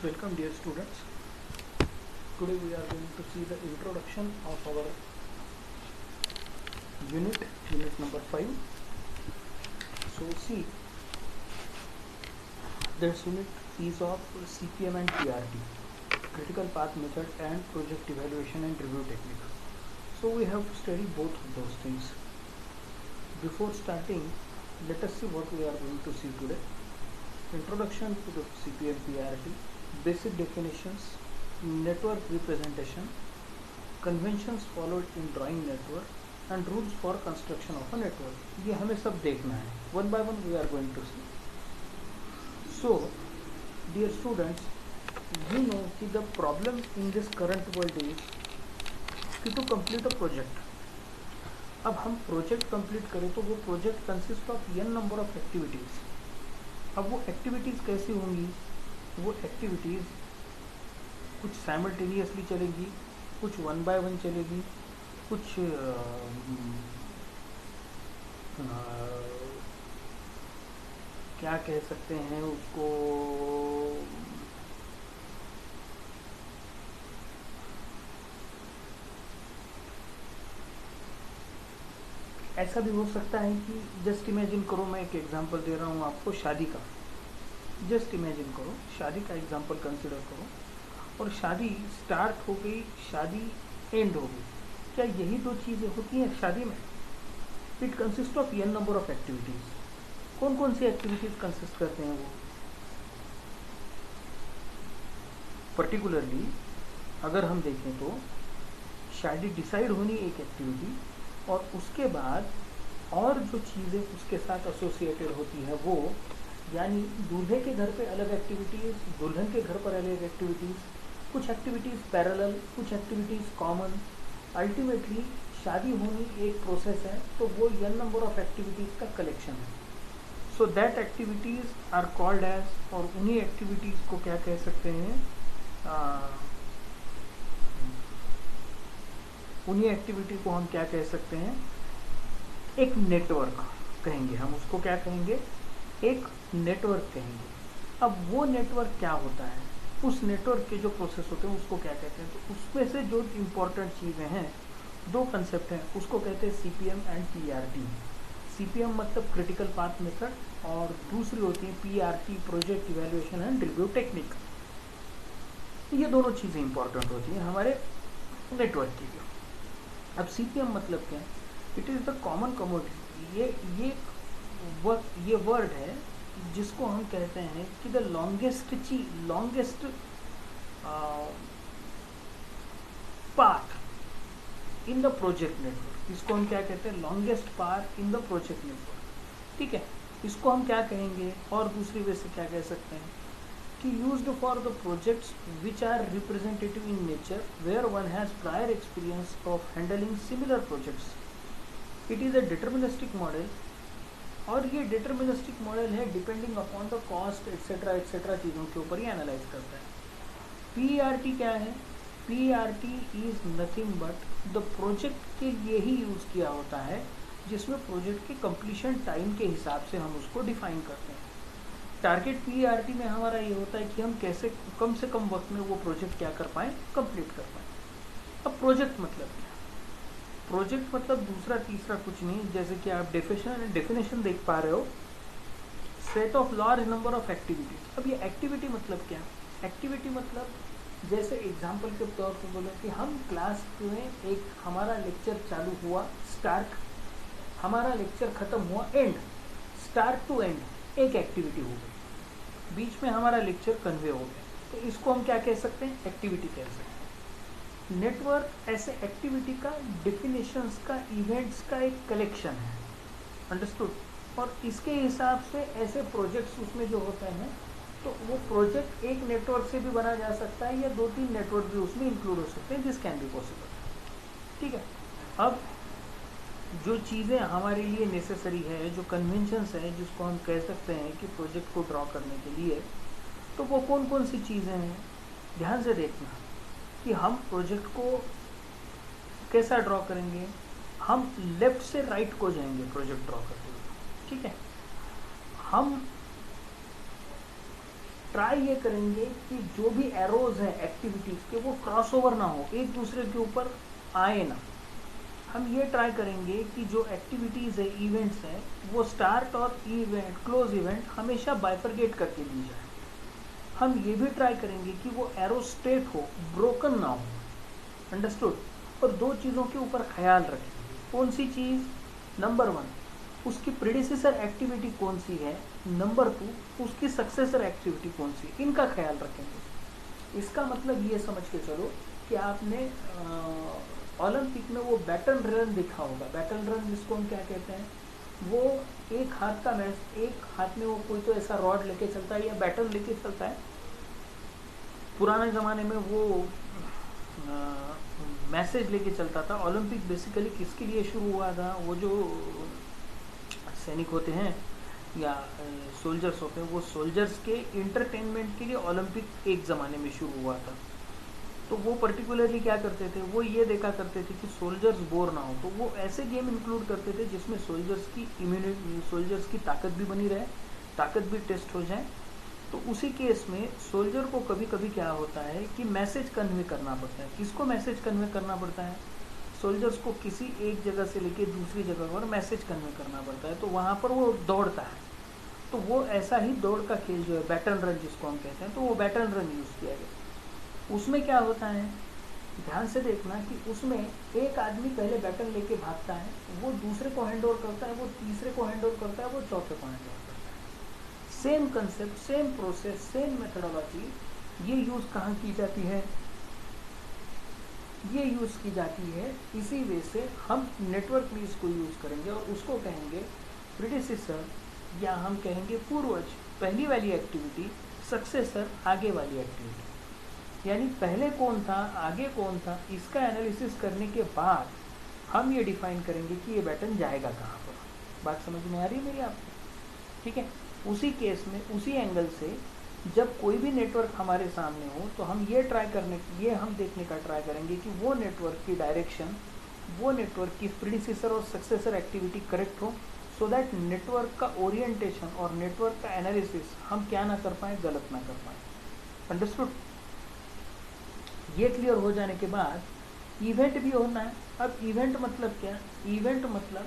Welcome dear students. Today we are going to see the introduction of our unit number 5. So see, this unit is of CPM and PRT, critical path method and project evaluation and review technique. So we have to study both of those things. Before starting, let us see what we are going to see today. Introduction to the CPM PRT, basic definitions, network representation, conventions followed in drawing network and rules for construction of a network. ये हमें सब देखना है. One by one we are going to see. So, dear students, you know कि the problem in this current world is कि to complete a project. अब हम project complete करें तो वो project consist of n number of activities. अब वो activities कैसी होंगी? वो एक्टिविटीज़ कुछ साइमल्टेनियसली चलेगी, कुछ वन बाय वन चलेगी, कुछ क्या कह सकते हैं उसको, ऐसा भी हो सकता है कि जस्ट इमेजिन करो, मैं एक एग्जांपल दे रहा हूँ आपको शादी का. जस्ट इमेजिन करो, शादी का एग्जांपल कंसिडर करो और शादी स्टार्ट हो गई, शादी एंड हो गई. क्या यही दो चीज़ें होती हैं शादी में? It consist of n number of activities. कौन कौन सी एक्टिविटीज़ कंसिस्ट करते हैं वो? पर्टिकुलरली अगर हम देखें तो शादी डिसाइड होनी एक एक्टिविटी, और उसके बाद और जो चीज़ें उसके साथ एसोसिएटेड होती है वो, यानी दूल्हे के घर पे अलग एक्टिविटीज़, दुल्हन के घर पर अलग एक्टिविटीज़, कुछ एक्टिविटीज़ पैरेलल, कुछ एक्टिविटीज़ कॉमन. अल्टीमेटली शादी होनी एक प्रोसेस है, तो वो n नंबर ऑफ एक्टिविटीज़ का कलेक्शन है. So that activities are called as, और उन्हीं एक्टिविटीज़ को क्या कह सकते हैं, उन्हीं एक्टिविटी को हम क्या कह सकते हैं, एक नेटवर्क कहेंगे. हम उसको क्या कहेंगे? एक नेटवर्क कहेंगे. अब वो नेटवर्क क्या होता है, उस नेटवर्क के जो प्रोसेस होते हैं उसको क्या कहते हैं? तो उसमें से जो इम्पोर्टेंट चीज़ें हैं, दो कंसेप्ट हैं, उसको कहते हैं CPM एंड PRT. CPM मतलब क्रिटिकल पाथ मेथड, और दूसरी होती है PRT, project evaluation and review technique. ये दोनों चीज़ें इंपॉर्टेंट होती हैं हमारे नेटवर्क के लिए. अब CPM मतलब क्या है? It is the common commodity. ये वर्ड है जिसको हम कहते हैं कि the longest path in the project network. इसको हम क्या कहते हैं? Longest path in the project network. ठीक है, इसको हम क्या कहेंगे? और दूसरी वे से क्या कह सकते हैं कि used for the projects which are representative in nature, where one has prior experience of handling similar projects. It is a deterministic model, और ये डिटर्मिनिस्टिक मॉडल है depending upon the cost etcetera etcetera चीज़ों के ऊपर ही analyse करता है. PRT क्या है? PRT is nothing but the project के लिए ही यूज़ किया होता है, जिसमें प्रोजेक्ट के कंप्लीशन टाइम के हिसाब से हम उसको डिफाइन करते हैं. टारगेट PRT में हमारा ये होता है कि हम कैसे कम से कम वक्त में वो प्रोजेक्ट क्या कर पाएँ, कंप्लीट कर पाएँ. अब प्रोजेक्ट मतलब क्या? प्रोजेक्ट मतलब दूसरा तीसरा कुछ नहीं, जैसे कि आप डेफिनेशन देख पा रहे हो, set of large number of activities. अब ये एक्टिविटी मतलब क्या? एक्टिविटी मतलब जैसे एग्जांपल के तौर पर बोले कि हम क्लास में, एक हमारा लेक्चर चालू हुआ स्टार्ट, हमारा लेक्चर ख़त्म हुआ एंड, स्टार्ट टू एंड एक एक्टिविटी हो गई, बीच में हमारा लेक्चर कन्वे हो गया, तो इसको हम क्या कह सकते हैं? एक्टिविटी कह सकते हैं. नेटवर्क ऐसे एक्टिविटी का, डेफिनेशंस का, इवेंट्स का एक कलेक्शन है. अंडरस्टूड? और इसके हिसाब से ऐसे प्रोजेक्ट्स उसमें जो होते हैं, तो वो प्रोजेक्ट एक नेटवर्क से भी बना जा सकता है, या 2-3 नेटवर्क भी उसमें इंक्लूड हो सकते हैं. This can be possible. ठीक है. अब जो चीज़ें हमारे लिए नेसेसरी है, जो कन्वेंशंस हैं, जिसको हम कह सकते हैं कि प्रोजेक्ट को ड्रॉ करने के लिए, तो वो कौन कौन सी चीज़ें हैं? ध्यान से देखना कि हम प्रोजेक्ट को कैसा ड्रॉ करेंगे. हम लेफ्ट से राइट को जाएंगे प्रोजेक्ट ड्रॉ करते हुए. ठीक है. हम ट्राई ये करेंगे कि जो भी एरोज हैं एक्टिविटीज़ के वो क्रॉस ओवर ना हो, एक दूसरे के ऊपर आए ना। हम ये ट्राई करेंगे कि जो एक्टिविटीज़ है, इवेंट्स हैं, वो स्टार्ट और इवेंट, क्लोज इवेंट हमेशा बाइफरगेट करके दी जाए। हम ये भी ट्राई करेंगे कि वो एरो स्ट्रेट हो, ब्रोकन ना हो। अंडरस्टूड। और दो चीज़ों के ऊपर ख्याल रखेंगे। कौन सी चीज़? नंबर 1, उसकी प्रेडिसेसर एक्टिविटी कौन सी है। नंबर 2, उसकी सक्सेसर एक्टिविटी कौन सी, इनका ख्याल रखेंगे। इसका मतलब ये समझ के चलो कि आपने ओलंपिक में वो बैटन रन देखा होगा। बैटन रन जिसको हम क्या कहते हैं, वो एक हाथ का मैच, एक हाथ में वो कोई तो ऐसा रॉड लेके चलता है या बैटन लेके चलता है। पुराने ज़माने में वो मैसेज लेके चलता था। ओलंपिक बेसिकली किसके लिए शुरू हुआ था? वो जो सैनिक होते हैं या सोल्जर्स होते हैं, वो सोल्जर्स के इंटरटेनमेंट के लिए ओलंपिक एक ज़माने में शुरू हुआ था। तो वो पर्टिकुलरली क्या करते थे, वो ये देखा करते थे कि सोल्जर्स बोर ना हो, तो वो ऐसे गेम इंक्लूड करते थे जिसमें सोल्जर्स की इम्यूनिटी, सोल्जर्स की ताकत भी बनी रहे, ताकत भी टेस्ट हो जाए। तो उसी केस में सोल्जर को कभी कभी क्या होता है कि मैसेज कन्वे करना पड़ता है। किसको मैसेज कन्वे करना पड़ता है? सोल्जर्स को किसी एक जगह से लेके दूसरी जगह पर मैसेज कन्वे करना पड़ता है। तो वहाँ पर वो दौड़ता है। तो वो ऐसा ही दौड़ का खेल जो है बैटन रन जिसको हम कहते हैं, तो वो बैटन रन यूज़ किया गया। उसमें क्या होता है, ध्यान से देखना कि उसमें एक आदमी पहले बैटन लेके भागता है, वो दूसरे को हैंड ओवर करता है, वो तीसरे को हैंड ओवर करता है, वो चौथे को हैंड ओवर करता है। Same concept, same process, same methodology. ये यूज़ कहाँ की जाती है? ये यूज़ की जाती है इसी वे से हम नेटवर्क में इसको यूज़ करेंगे और उसको कहेंगे प्रीडिसेसर, या हम कहेंगे पूर्वज, पहली वाली एक्टिविटी, सक्सेसर, आगे वाली एक्टिविटी। यानी पहले कौन था, आगे कौन था, इसका एनालिसिस करने के बाद हम ये डिफाइन करेंगे कि ये बैटन जाएगा कहाँ पर। बात समझ में आ रही है मेरी आपको? ठीक है। उसी केस में, उसी एंगल से जब कोई भी नेटवर्क हमारे सामने हो तो हम ये हम देखने का ट्राई करेंगे कि वो नेटवर्क की डायरेक्शन, वो नेटवर्क की प्रीडिसेसर और सक्सेसर एक्टिविटी करेक्ट हो, सो दैट नेटवर्क का ओरिएंटेशन और नेटवर्क का एनालिसिस हम क्या ना कर पाए, गलत ना कर पाए। अंडरस्टूड? ये क्लियर हो जाने के बाद इवेंट भी होना है। अब इवेंट मतलब क्या? इवेंट मतलब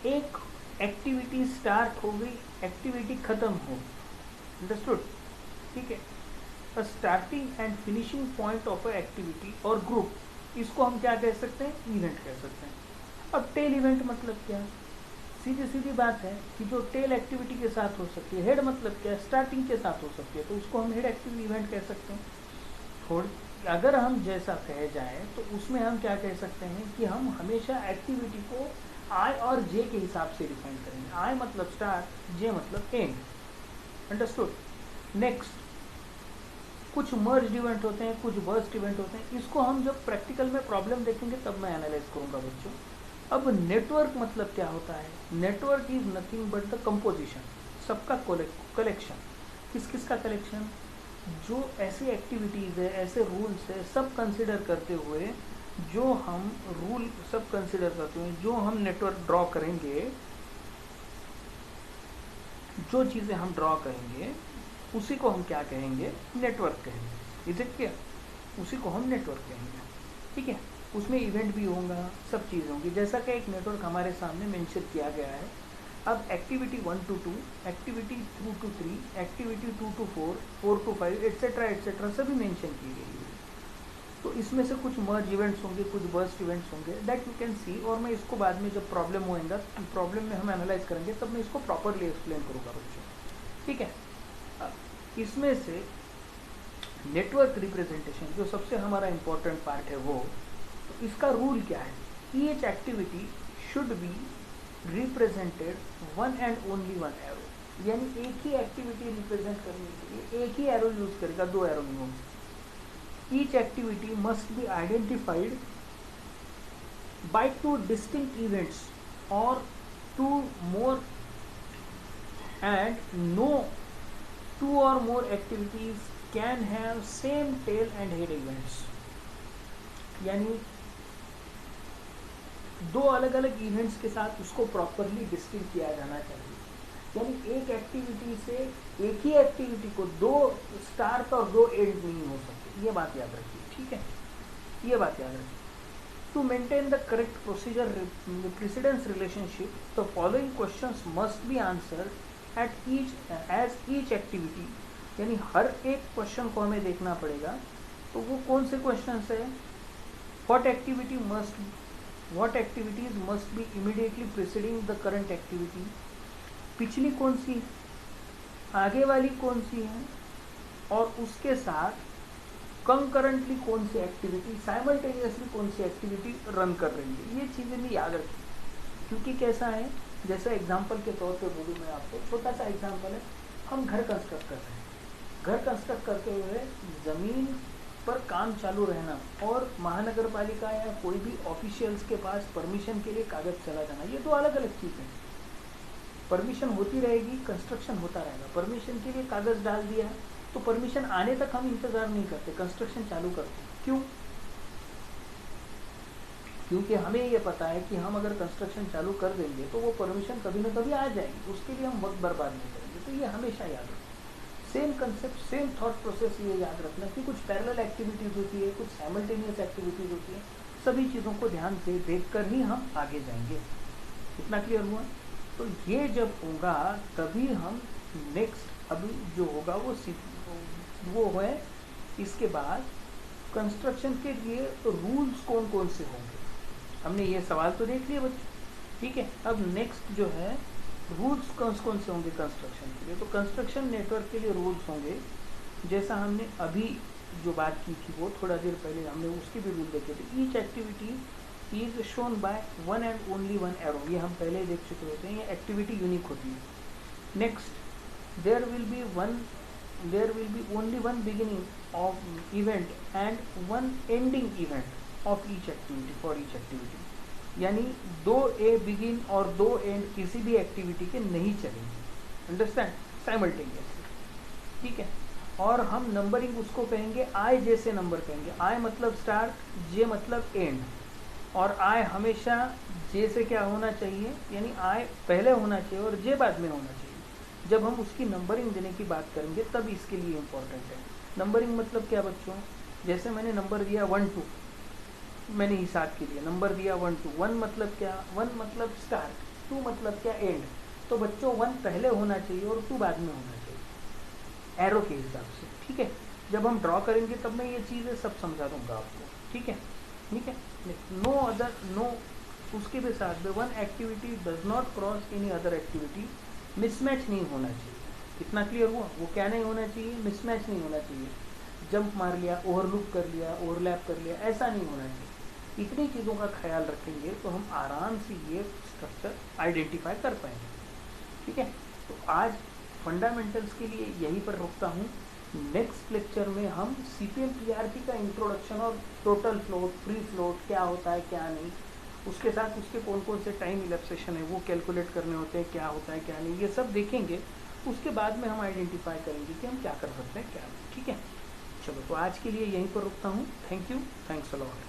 एक एक्टिविटी स्टार्ट हो गई, एक्टिविटी खत्म हो गई। अंडरस्टूड? ठीक है। अ starting and finishing point of a activity और ग्रुप, इसको हम क्या कह सकते हैं? इवेंट कह सकते हैं। अब टेल इवेंट मतलब क्या? सीधी सीधी बात है कि जो टेल एक्टिविटी के साथ हो सकती है। हेड मतलब क्या? स्टार्टिंग के साथ हो सकती है, तो उसको हम हेड एक्टिविटी इवेंट कह सकते हैं। थोड़ी अगर हम जैसा कहे जाए तो उसमें हम क्या कह सकते हैं कि हम हमेशा एक्टिविटी को आई और जे के हिसाब से डिफाइन करेंगे। आई मतलब स्टार्ट, जे मतलब एंड। अंडरस्टूड? नेक्स्ट, कुछ मर्ज इवेंट होते हैं, कुछ बर्स्ट इवेंट होते हैं। इसको हम जब प्रैक्टिकल में प्रॉब्लम देखेंगे तब मैं एनालाइज करूंगा बच्चों। अब नेटवर्क मतलब क्या होता है? Network is nothing but the composition, सबका कलेक्शन। किस किस का कलेक्शन? जो ऐसी एक्टिविटीज़ है, ऐसे रूल्स है, सब कंसिडर करते हुए, जो हम रूल सब कंसिडर करते हुए जो हम नेटवर्क ड्रॉ करेंगे, जो चीज़ें हम ड्रॉ करेंगे उसी को हम क्या कहेंगे? नेटवर्क कहेंगे। Is it clear? उसी को हम नेटवर्क कहेंगे। ठीक है। उसमें इवेंट भी होगा, सब चीज़ होंगी। जैसा कि एक नेटवर्क हमारे सामने मेंशन किया गया है। अब activity 1 to 2, activity 2 to 3, activity 2 to 4, 4 to 5 etcetera सभी मेंशन की गई है। तो इसमें से कुछ मर्ज इवेंट्स होंगे, कुछ बर्स्ट इवेंट्स होंगे, दैट यू कैन सी। और मैं इसको बाद में जब प्रॉब्लम होएगा, प्रॉब्लम में हम एनालाइज करेंगे, तब मैं इसको प्रॉपरली एक्सप्लेन करूँगा बच्चों। ठीक है। इसमें से नेटवर्क रिप्रेजेंटेशन जो सबसे हमारा इम्पोर्टेंट पार्ट है, वो तो इसका रूल क्या है? Each activity should be represented one and only one arrow. यानी एक ही एक्टिविटी रिप्रेजेंट करने के लिए एक ही एरो यूज करेगा, दो एरो नहीं होंगे। Each activity must be identified by two distinct events और two more, and no two or more activities can have same tail and head events। यानी दो अलग अलग इवेंट्स के साथ उसको प्रॉपरली डिस्टिंक्ट किया जाना चाहिए। यानी एक एक्टिविटी से एक ही एक्टिविटी को दो स्टार्ट और दो एंड नहीं हो सकते, ये बात याद रखिए, ठीक है, ये बात याद रखिए। To maintain the correct procedure precedence relationship the following questions must be answered at each activity, यानी हर एक क्वेश्चन को हमें देखना पड़ेगा। तो वो कौन से क्वेश्चंस है? What activities must be immediately preceding the current activity, पिछली कौन सी, आगे वाली कौन सी है, और उसके साथ कंकरेंटली कौन सी एक्टिविटी, साइमल्टेनियसली कौन सी एक्टिविटी रन कर रही है। ये चीज़ें भी याद रखिए, क्योंकि कैसा है, जैसे एग्जांपल के तौर पे बोलूँ मैं आपको, छोटा सा एग्जांपल है, हम घर कंस्ट्रक्ट कर रहे हैं, घर कंस्ट्रक्ट करते हुए ज़मीन पर काम चालू रहना और महानगर पालिका या कोई भी ऑफिशियल्स के पास परमिशन के लिए कागज़ चला जाना, ये दो अलग अलग चीज़ें हैं। परमिशन होती रहेगी, कंस्ट्रक्शन होता रहेगा। परमिशन के लिए कागज़ डाल दिया तो परमिशन आने तक हम इंतज़ार नहीं करते, कंस्ट्रक्शन चालू करते हैं। क्यों? क्योंकि हमें ये पता है कि हम अगर कंस्ट्रक्शन चालू कर देंगे तो वो परमिशन कभी ना कभी आ जाएगी, उसके लिए हम वक्त बर्बाद नहीं करेंगे। तो ये हमेशा याद रखें, same concept, same thought process, ये याद रखना कि कुछ पैरेलल एक्टिविटीज़ होती है, कुछ साइमल्टेनियस एक्टिविटीज़ होती है, सभी चीज़ों को ध्यान से देख कर ही हम आगे जाएंगे। इतना क्लियर हुआ? तो ये जब होगा तभी हम नेक्स्ट अभी जो होगा वो है, इसके बाद कंस्ट्रक्शन के लिए रूल्स कौन कौन से होंगे। हमने ये सवाल तो देख लिया बच्चों, ठीक है। अब नेक्स्ट जो है रूल्स कौन कौन से होंगे कंस्ट्रक्शन के लिए। तो कंस्ट्रक्शन नेटवर्क के लिए रूल्स होंगे, जैसा हमने अभी जो बात की थी वो थोड़ा देर पहले हमने उसके भी रूल देखे थे। Each activity is shown by one and only one arrow, ये हम पहले देख चुके होते हैं, ये एक्टिविटी यूनिक होती है। Next there will be only one beginning of event and one ending event of each activity for each activity, यानी दो ए बिगिन और दो एंड किसी भी एक्टिविटी के नहीं चलेंगे, अंडरस्टैंड, साइमल्टेनियसली, ठीक है। और हम नंबरिंग उसको कहेंगे आई जे से नंबर कहेंगे, आई मतलब स्टार्ट, जे मतलब एंड, और आई हमेशा जे से क्या होना चाहिए, यानी आई पहले होना चाहिए और जे बाद में होना चाहिए। जब हम उसकी नंबरिंग देने की बात करेंगे तब इसके लिए इम्पोर्टेंट है। नंबरिंग मतलब क्या बच्चों, जैसे मैंने नंबर दिया 1 2, मैंने हिसाब के लिए नंबर दिया 1 2, 1 मतलब क्या, 1 मतलब स्टार्ट, 2 मतलब क्या, एंड। तो बच्चों 1 पहले होना चाहिए और 2 बाद में होना चाहिए, एरो के हिसाब से, ठीक है। जब हम ड्रॉ करेंगे तब मैं ये चीज़ें सब समझा दूंगा आपको, ठीक है, ठीक है। नो अदर, नो उसके भी साथ में one activity does not cross any other activity, mismatch नहीं होना चाहिए। कितना क्लियर हुआ? वो क्या नहीं होना चाहिए, मिसमैच नहीं होना चाहिए। जंप मार लिया, ओवरलुक कर लिया, ओवरलैप कर लिया, ऐसा नहीं होना चाहिए। इतनी चीज़ों का ख्याल रखेंगे तो हम आराम से ये स्ट्रक्चर आइडेंटिफाई कर पाएंगे, ठीक है। तो आज फंडामेंटल्स के लिए यहीं पर रुकता हूँ। नेक्स्ट लेक्चर में हम CPM/PRP का इंट्रोडक्शन और टोटल फ्लोट, फ्री फ्लोट क्या होता है क्या नहीं, उसके साथ उसके कौन कौन से टाइम इलेप्सेशन है वो कैलकुलेट करने होते हैं, क्या होता है क्या नहीं, ये सब देखेंगे। उसके बाद में हम आइडेंटिफाई करेंगे कि हम क्या कर सकते हैं क्या नहीं, ठीक है। चलो, तो आज के लिए यहीं पर रुकता हूँ। Thank you, thanks a lot.